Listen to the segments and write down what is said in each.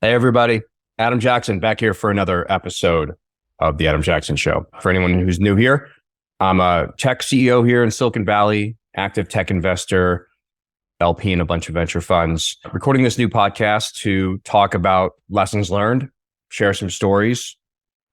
Hey, everybody. Adam Jackson back here for another episode of The Adam Jackson Show. For anyone who's new here, I'm a tech CEO here in Silicon Valley, active tech investor, LP in a bunch of venture funds, recording this new podcast to talk about lessons learned, share some stories.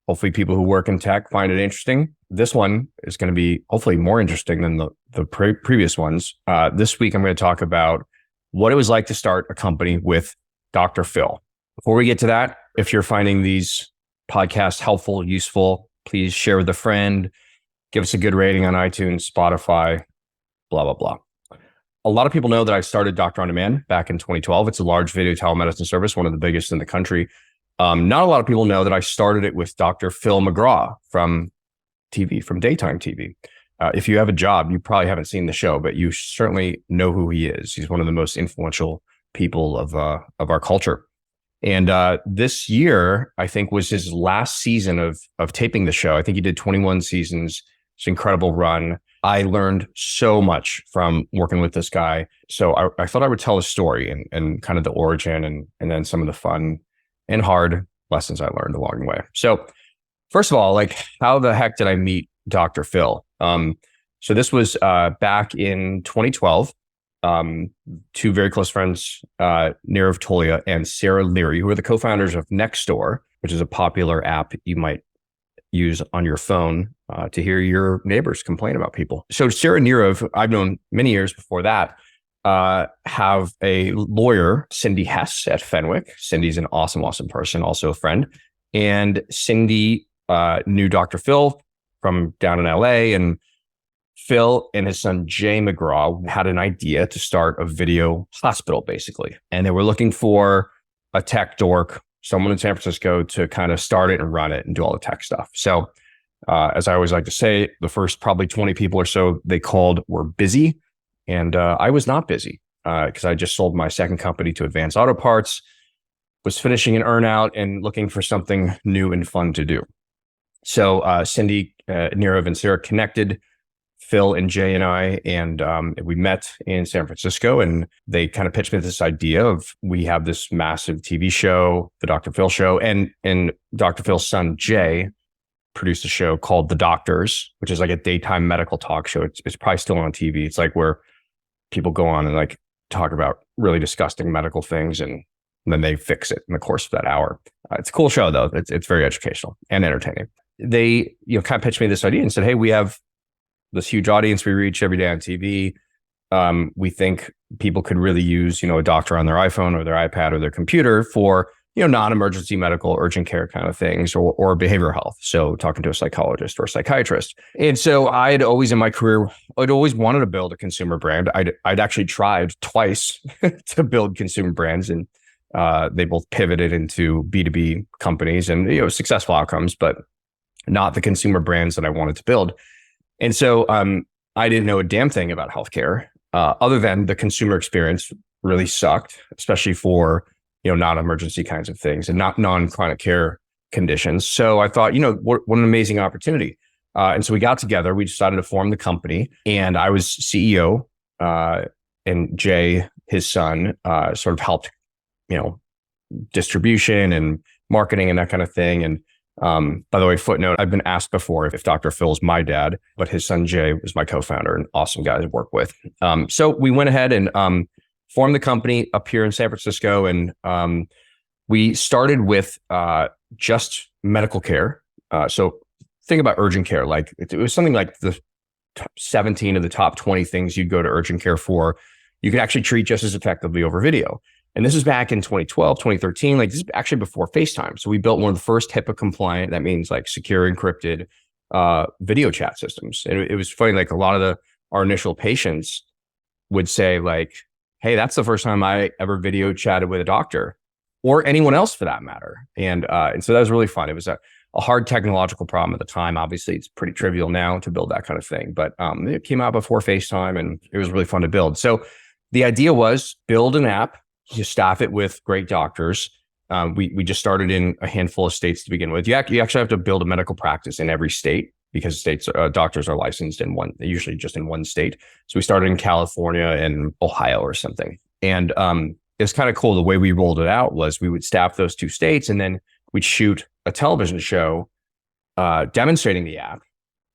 Hopefully people who work in tech find it interesting. This one is going to be hopefully more interesting than the previous ones. This week, I'm going to talk about what it was like to start a company with Dr. Phil. Before we get to that, if you're finding these podcasts helpful, useful, please share with a friend, give us a good rating on iTunes, Spotify, blah, blah, blah. A lot of people know that I started Doctor On Demand back in 2012. It's a large video telemedicine service, one of the biggest in the country. Not a lot of people know that I started it with Dr. Phil McGraw from TV, from daytime TV. If you have a job, you probably haven't seen the show, but you certainly know who he is. He's one of the most influential people of our culture. And this year, I think, was his last season of taping the show. I think he did 21 seasons. It's an incredible run. I learned so much from working with this guy. So I thought I would tell a story and kind of the origin and then some of the fun and hard lessons I learned along the way. So first of all, like, how the heck did I meet Dr. Phil? So this was back in 2012. Two very close friends, Nirav Tolia and Sarah Leary, who are the co-founders of Nextdoor, which is a popular app you might use on your phone to hear your neighbors complain about people. So Sarah and Nirav, I've known many years before that, have a lawyer, Cindy Hess at Fenwick. Cindy's an awesome, awesome person, also a friend. And Cindy knew Dr. Phil from down in LA, and Phil and his son, Jay McGraw, had an idea to start a video hospital, basically. And they were looking for a tech dork, someone in San Francisco to kind of start it and run it and do all the tech stuff. So as I always like to say, the first probably 20 people or so they called were busy. And I was not busy because I just sold my second company to Advanced Auto Parts, was finishing an earnout and looking for something new and fun to do. So Cindy, Nirav, and Sarah connected Phil and Jay and I, and we met in San Francisco, and they kind of pitched me this idea of, we have this massive TV show, the Dr. Phil show, and Dr. Phil's son, Jay, produced a show called The Doctors, which is like a daytime medical talk show. It's probably still on TV. It's like where people go on and like talk about really disgusting medical things, and then they fix it in the course of that hour. It's a cool show, though. It's very educational and entertaining. They kind of pitched me this idea and said, hey, we have this huge audience we reach every day on TV. We think people could really use, a doctor on their iPhone or their iPad or their computer for, non-emergency medical urgent care kind of things, or behavioral health. So talking to a psychologist or a psychiatrist. And so I'd always in my career, I'd always wanted to build a consumer brand. I'd actually tried twice to build consumer brands, and they both pivoted into B2B companies and, successful outcomes, but not the consumer brands that I wanted to build. And so I didn't know a damn thing about healthcare other than the consumer experience really sucked, especially for, non-emergency kinds of things and not non-chronic care conditions. So I thought, what an amazing opportunity. And so we got together, we decided to form the company, and I was CEO, and Jay, his son, sort of helped, distribution and marketing and that kind of thing. And by the way, footnote, I've been asked before if Dr. Phil's my dad, but his son Jay was my co-founder and awesome guy to work with. So we went ahead and formed the company up here in San Francisco, and we started with just medical care. So think about urgent care. Like it was something like the 17 of the top 20 things you'd go to urgent care for, you could actually treat just as effectively over video. And this is back in 2012, 2013, like this is actually before FaceTime. So we built one of the first HIPAA compliant, that means like secure encrypted video chat systems. And it was funny, like a lot of our initial patients would say like, hey, that's the first time I ever video chatted with a doctor or anyone else for that matter. And so that was really fun. It was a hard technological problem at the time. Obviously, it's pretty trivial now to build that kind of thing, but it came out before FaceTime and it was really fun to build. So the idea was build an app, you staff it with great doctors. We just started in a handful of states to begin with. You actually have to build a medical practice in every state because doctors are licensed in usually just in one state. So we started in California and Ohio or something. And it's kind of cool. The way we rolled it out was we would staff those 2 states, and then we'd shoot a television show demonstrating the app.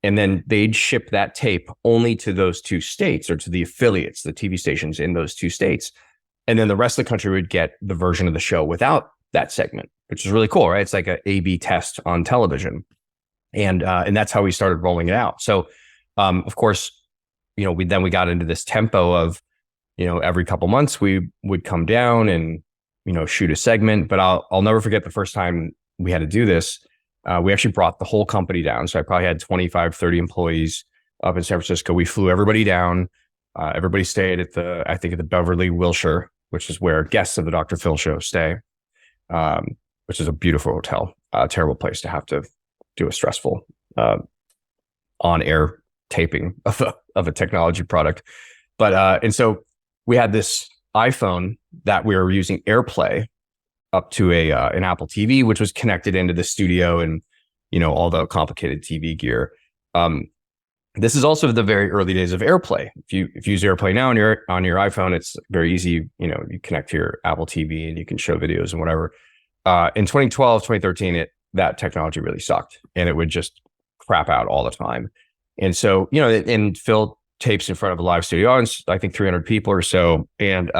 And then they'd ship that tape only to those 2 states, or to the affiliates, the TV stations in those 2 states. And then the rest of the country would get the version of the show without that segment, which is really cool, right? It's like a A/B test on television. And that's how we started rolling it out. So, of course, we got into this tempo of, every couple months we would come down and, shoot a segment. But I'll never forget the first time we had to do this. We actually brought the whole company down. So I probably had 25, 30 employees up in San Francisco. We flew everybody down. Everybody stayed at the Beverly Wilshire, which is where guests of the Dr. Phil show stay, which is a beautiful hotel. A terrible place to have to do a stressful on-air taping of a technology product. But and so we had this iPhone that we were using AirPlay up to an Apple TV, which was connected into the studio and all the complicated TV gear. This is also the very early days of AirPlay. If you use AirPlay now on your iPhone, it's very easy. You connect to your Apple TV and you can show videos and whatever. In 2012, 2013, that technology really sucked, and it would just crap out all the time. And so, and Phil tapes in front of a live studio audience, I think 300 people or so. And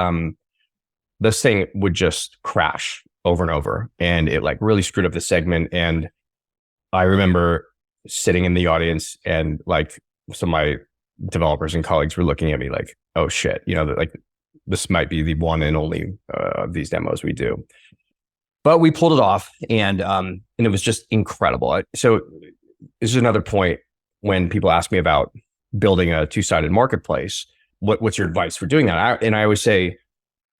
this thing would just crash over and over. And it like really screwed up the segment. And I remember sitting in the audience, and like some of my developers and colleagues were looking at me like, oh shit, like this might be the one and only of these demos we do. But we pulled it off, and it was just incredible. So this is another point when people ask me about building a 2-sided marketplace. What's your advice for doing that? I always say,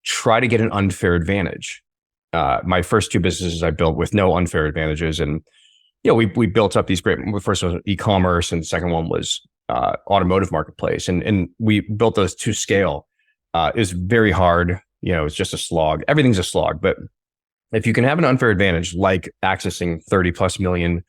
try to get an unfair advantage. My first 2 businesses I built with no unfair advantages, and we built up these great. The first one was e-commerce, and the second one was automotive marketplace, and we built those to scale. It was very hard. It's just a slog. Everything's a slog, but if you can have an unfair advantage, like accessing 30 plus million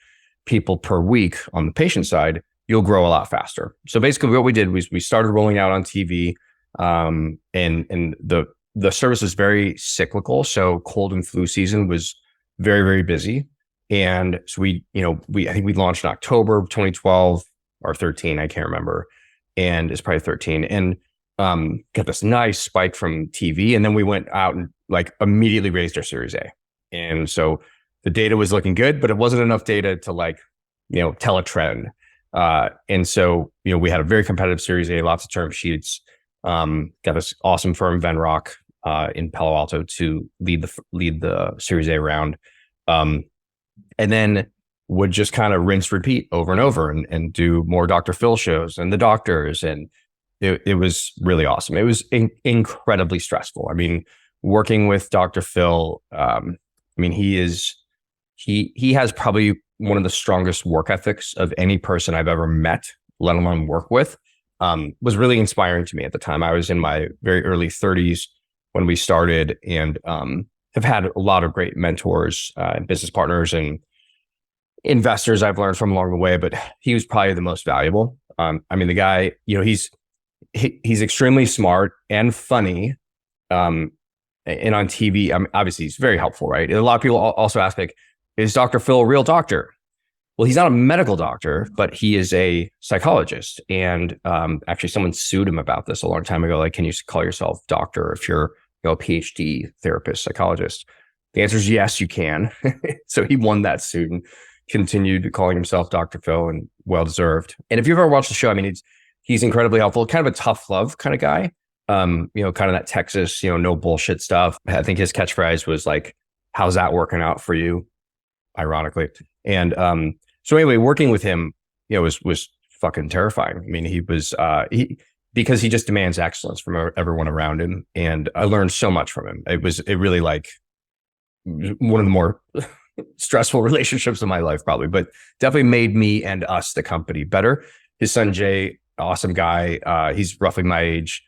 people per week on the patient side, you'll grow a lot faster. So basically what we did was we started rolling out on TV, and the service is very cyclical. So cold and flu season was very, very busy. And so I think we launched in October of 2012 or 13, I can't remember. And it's probably 13. And got this nice spike from TV. And then we went out and like immediately raised our Series A. And so the data was looking good, but it wasn't enough data to like, tell a trend. And so, we had a very competitive Series A, lots of term sheets, got this awesome firm, Venrock, in Palo Alto to lead the Series A round. And then would just kind of rinse, repeat over and over and do more Dr. Phil shows and the doctors. And it was really awesome. It was incredibly stressful. I mean, working with Dr. Phil, he has probably one of the strongest work ethics of any person I've ever met, let alone work with. Was really inspiring to me at the time. I was in my very early 30s when we started, and have had a lot of great mentors, and business partners and investors I've learned from along the way, but he was probably the most valuable. The guy, he's extremely smart and funny. And on TV, obviously he's very helpful, right? And a lot of people also ask, like, is Dr. Phil a real doctor? Well, he's not a medical doctor, but he is a psychologist. And actually someone sued him about this a long time ago. Like, can you call yourself doctor if you're a PhD therapist, psychologist? The answer is yes, you can. So he won that suit and continued calling himself Dr. Phil, and well-deserved. And if you've ever watched the show, he's incredibly helpful, kind of a tough love kind of guy. Kind of that Texas, no bullshit stuff. I think his catchphrase was like, how's that working out for you? Ironically. And so anyway, working with him, was fucking terrifying. He was, because he just demands excellence from everyone around him. And I learned so much from him. It really like one of the more stressful relationships of my life, probably, but definitely made me and us, the company, better. His son, Jay, awesome guy. He's roughly my age.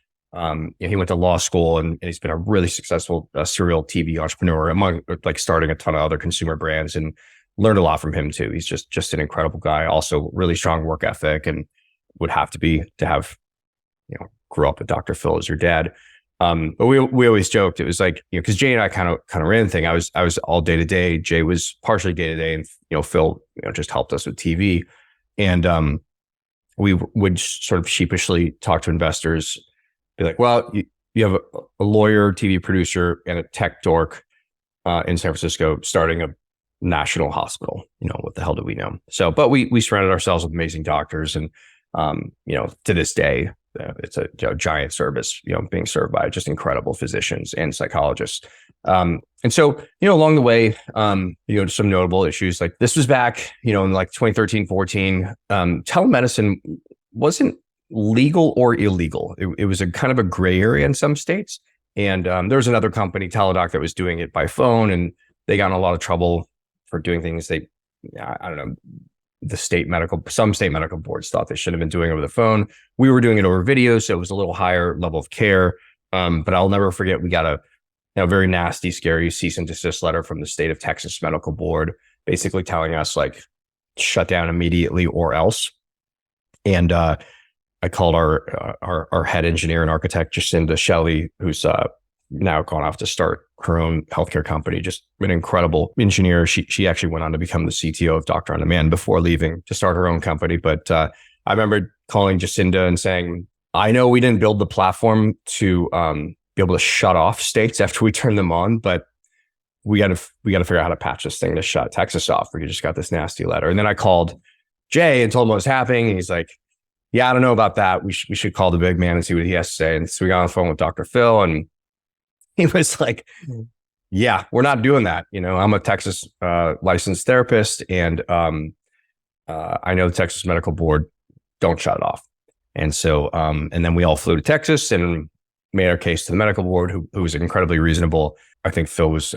He went to law school, and he's been a really successful serial TV entrepreneur, among like starting a ton of other consumer brands, and learned a lot from him too. He's just an incredible guy. Also really strong work ethic, and would have to have, grew up with Dr. Phil as your dad. But we always joked, it was like, because Jay and I kind of ran the thing. I was all day to day. Jay was partially day to day, and Phil just helped us with TV. And we would sort of sheepishly talk to investors, be like, well, you have a lawyer, TV producer, and a tech dork in San Francisco starting a national hospital. What the hell do we know? So, but we surrounded ourselves with amazing doctors, and to this day, it's a giant service, being served by just incredible physicians and psychologists. And so, along the way, some notable issues, like this was back, in like 2013, 14, telemedicine wasn't legal or illegal. It was a kind of a gray area in some states. And there was another company, Teladoc, that was doing it by phone, and they got in a lot of trouble for doing things I don't know, some state medical boards thought they should have been doing over the phone. We were doing it over video, so it was a little higher level of care. But I'll never forget, we got a very nasty, scary cease and desist letter from the state of Texas Medical Board, basically telling us like, shut down immediately or else. And I called our head engineer and architect, Jacinda Shelley, who's now gone off to start her own healthcare company, just an incredible engineer. She actually went on to become the CTO of Doctor on Demand before leaving to start her own company. But I remember calling Jacinda and saying, I know we didn't build the platform to be able to shut off states after we turn them on, but we got to figure out how to patch this thing to shut Texas off. We just got this nasty letter. And then I called Jay and told him what was happening. And he's like, yeah, I don't know about that. We should call the big man and see what he has to say. And so we got on the phone with Dr. Phil, and he was like, yeah, we're not doing that. I'm a Texas licensed therapist, and I know the Texas Medical Board, don't shut it off. And so, and then we all flew to Texas and made our case to the medical board, who was incredibly reasonable. I think Phil was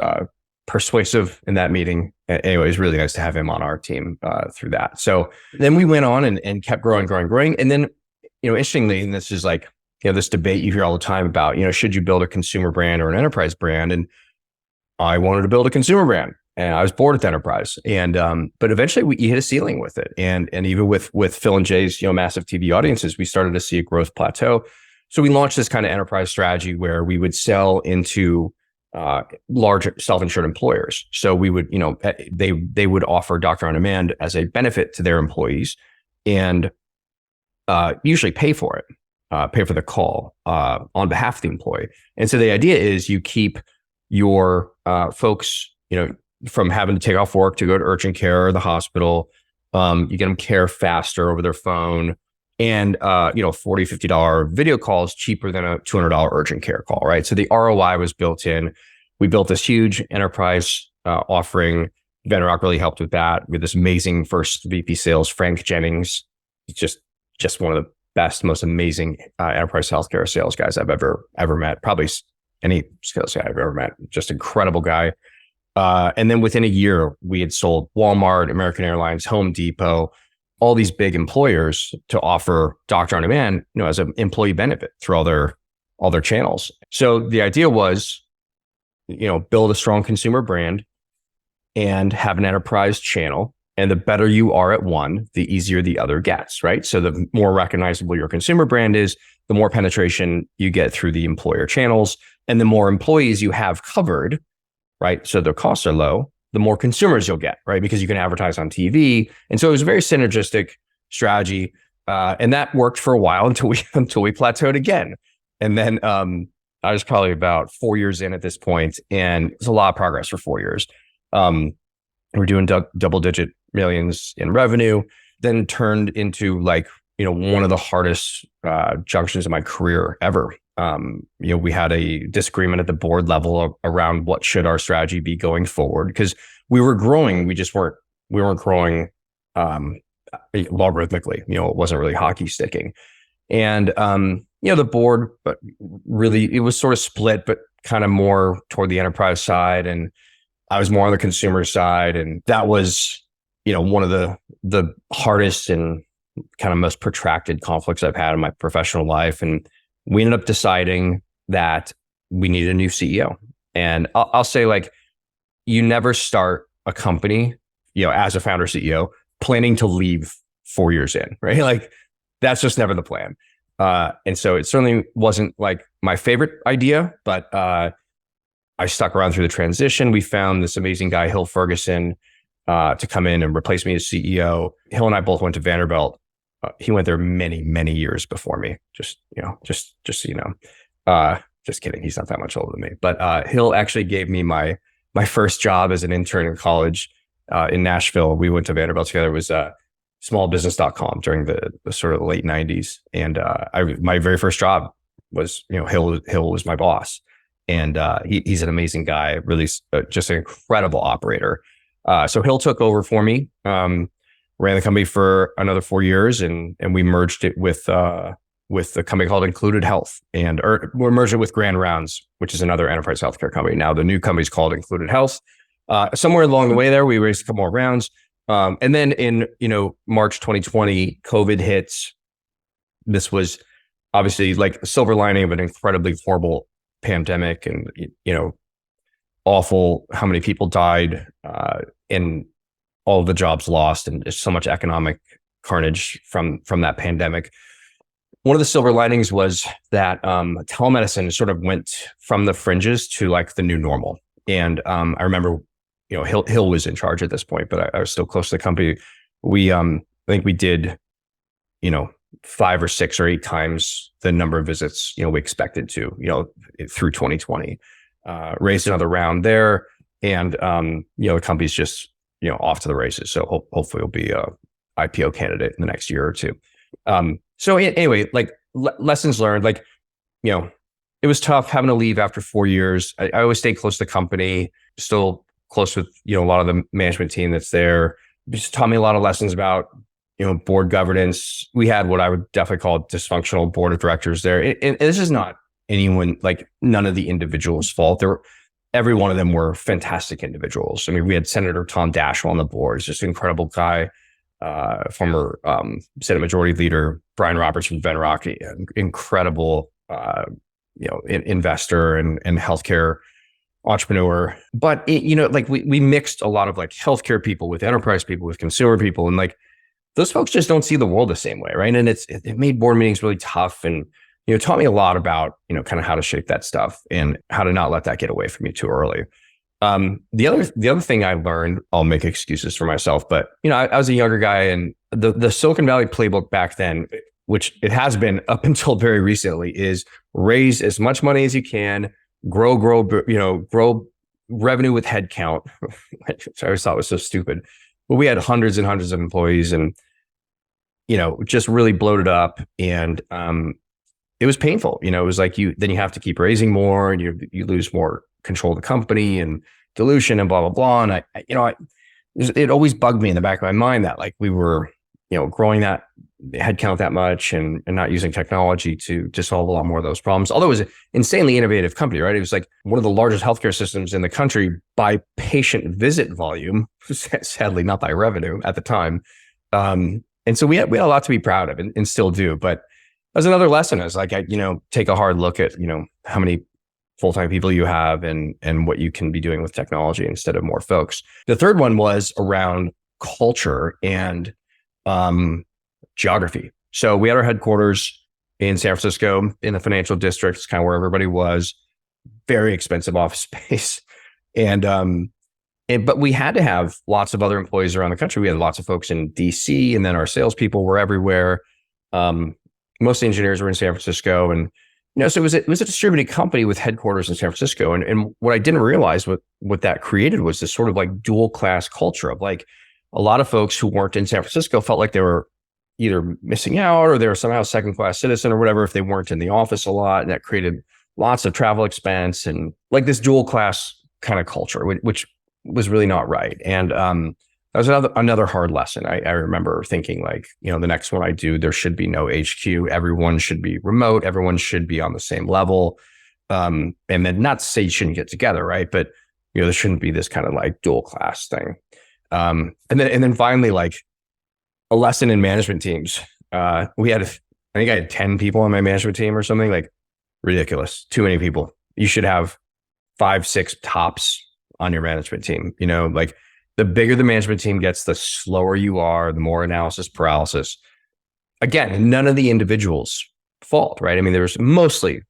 persuasive in that meeting. Anyway, it was really nice to have him on our team through that. So then we went on and kept growing. And then, interestingly, and this is like, this debate you hear all the time about, should you build a consumer brand or an enterprise brand? And I wanted to build a consumer brand, and I was bored at the enterprise. And but eventually you hit a ceiling with it. And even with Phil and Jay's massive TV audiences, we started to see a growth plateau. So we launched this kind of enterprise strategy where we would sell into large self-insured employers. So we would, they would offer Doctor on Demand as a benefit to their employees, and usually pay for it. Pay for the call on behalf of the employee. And so the idea is you keep your folks, from having to take off work to go to urgent care or the hospital. You get them care faster over their phone, and $40, $50 video call is cheaper than a $200 urgent care call, right? So the ROI was built in. We built this huge enterprise offering. Venrock really helped with that. We had this amazing first VP sales, Frank Jennings, just one of the best, most amazing enterprise healthcare sales guys I've ever met. Probably any sales guy I've ever met. Just incredible guy. And then within a year, we had sold Walmart, American Airlines, Home Depot, all these big employers to offer Doctor on Demand, as an employee benefit through all their channels. So the idea was, build a strong consumer brand and have an enterprise channel. And the better you are at one, the easier the other gets, right? So the more recognizable your consumer brand is, the more penetration you get through the employer channels, and the more employees you have covered, right? So their costs are low, the more consumers you'll get, right? Because you can advertise on TV. And so it was a very synergistic strategy. And that worked for a while until we plateaued again. And then I was probably about 4 years in at this point, and it's a lot of progress for 4 years. We're doing double-digit millions in revenue, then turned into one of the hardest junctions of my career ever. We had a disagreement at the board level around what should our strategy be going forward, because we were growing. We weren't growing logarithmically. It wasn't really hockey sticking. And the board, but really it was sort of split, but kind of more toward the enterprise side, and I was more on the consumer side. And that was, one of the hardest and kind of most protracted conflicts I've had in my professional life. And we ended up deciding that we needed a new CEO. And I'll say, you never start a company, as a founder CEO, planning to leave 4 years in, right? That's just never the plan. And so it certainly wasn't like my favorite idea, but I stuck around through the transition. We found this amazing guy, Hill Ferguson, to come in and replace me as CEO. Hill and I both went to Vanderbilt. He went there many, many years before me. Just so you know. Just kidding. He's not that much older than me. But Hill actually gave me my first job as an intern in college in Nashville. We went to Vanderbilt together. It was smallbusiness.com during the sort of late 90s. And my very first job was, Hill was my boss. And he's an amazing guy, really just an incredible operator. So Hill took over for me, ran the company for another 4 years, and we merged it with a company called Included Health, we merged it with Grand Rounds, which is another enterprise healthcare company. Now the new company is called Included Health. Somewhere along the way there, we raised a couple more rounds. And then in, March 2020, COVID hits. This was obviously like a silver lining of an incredibly horrible pandemic, and, awful how many people died, and all of the jobs lost, and just so much economic carnage from that pandemic. One of the silver linings was that telemedicine sort of went from the fringes to like the new normal. And I remember, Hill was in charge at this point, but I was still close to the company. We, I think we did, 5 or 6 or 8 times the number of visits, we expected to, through 2020, raised another round there. And, the company's just, off to the races. So hopefully it'll be a IPO candidate in the next year or two. So anyway, like lessons learned, like, it was tough having to leave after 4 years. I always stayed close to the company, still close with, a lot of the management team that's there. It just taught me a lot of lessons about, board governance. We had what I would definitely call dysfunctional board of directors there. And this is not anyone, like none of the individuals' fault. Every one of them were fantastic individuals. I mean, we had Senator Tom Daschle on the board. He's just an incredible guy. Former Senate Majority Leader Brian Roberts from Venrock, incredible, investor and healthcare entrepreneur. But we mixed a lot of like healthcare people with enterprise people with consumer people, and like those folks just don't see the world the same way, right? And it made board meetings really tough, and taught me a lot about kind of how to shape that stuff and how to not let that get away from you too early. The other thing I learned, I'll make excuses for myself, but I was a younger guy, and the Silicon Valley playbook back then, which it has been up until very recently, is raise as much money as you can, grow revenue with headcount, which I always thought was so stupid. But we had hundreds and hundreds of employees, and just really bloated up, and it was painful. It was like you have to keep raising more, and you lose more control of the company and dilution and blah, blah, blah. And it always bugged me in the back of my mind that like we were, growing that headcount that much and not using technology to solve a lot more of those problems. Although it was an insanely innovative company, right? It was like one of the largest healthcare systems in the country by patient visit volume, sadly not by revenue at the time. And so we had a lot to be proud of, and still do. But as another lesson is like, take a hard look at, how many full-time people you have and what you can be doing with technology instead of more folks. The third one was around culture and geography. So we had our headquarters in San Francisco in the financial district. It's kind of where everybody was. Very expensive office space. But we had to have lots of other employees around the country. We had lots of folks in DC, and then our salespeople were everywhere. Most engineers were in San Francisco, and so it was a distributed company with headquarters in San Francisco. And what I didn't realize what that created was this sort of like dual class culture of like a lot of folks who weren't in San Francisco felt like they were either missing out or they were somehow second class citizen or whatever if they weren't in the office a lot. And that created lots of travel expense and like this dual class kind of culture, which was really not right. And that was another hard lesson. I remember thinking like, the next one I do, there should be no HQ. Everyone should be remote. Everyone should be on the same level. And then not to say you shouldn't get together, right? But there shouldn't be this kind of like dual class thing. And then finally, like a lesson in management teams. I think I had 10 people on my management team or something, like ridiculous. Too many people. You should have 5, 6 tops on your management team. Like the bigger the management team gets, the slower you are, the more analysis paralysis. Again, none of the individuals fault, right? I mean, there was mostly,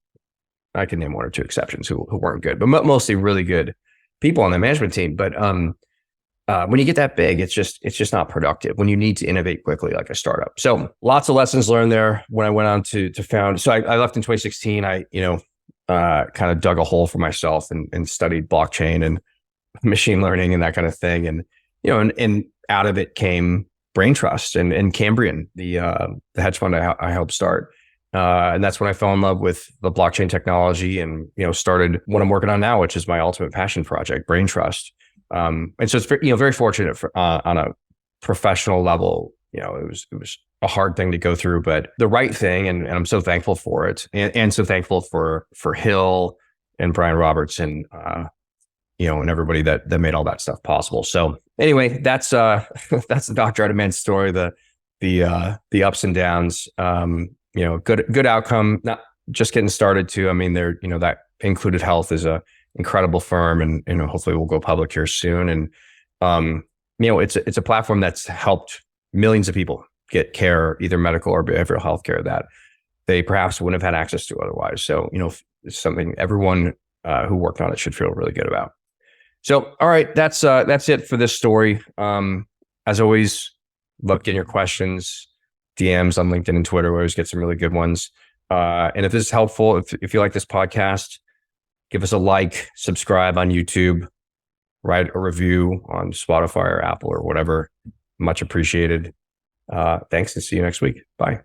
I can name one or two exceptions who weren't good, but mostly really good people on the management team. But when you get that big, it's just not productive when you need to innovate quickly like a startup. So lots of lessons learned there when I went on to found. So I left in 2016. I kind of dug a hole for myself and studied blockchain and machine learning and that kind of thing. And and out of it came Braintrust and Cambrian, the hedge fund I helped start. And that's when I fell in love with the blockchain technology and started what I'm working on now, which is my ultimate passion project, Braintrust. And so it's very fortunate on a professional level. It was a hard thing to go through, but the right thing, and I'm so thankful for it, and so thankful for Hill and Brian Roberts and and everybody that made all that stuff possible. So anyway, that's the Dr. Edelman's story, the ups and downs. Good outcome, not just getting started too. I mean, that Included Health is a incredible firm, and hopefully we'll go public here soon. And it's a platform that's helped millions of people get care, either medical or behavioral health care, that they perhaps wouldn't have had access to otherwise. So it's something everyone who worked on it should feel really good about. So all right, that's it for this story. As always, love getting your questions, DMs on LinkedIn and Twitter. We always get some really good ones. And if this is helpful, if you like this podcast, give us a like, subscribe on YouTube, write a review on Spotify or Apple or whatever. Much appreciated. Thanks, and see you next week. Bye.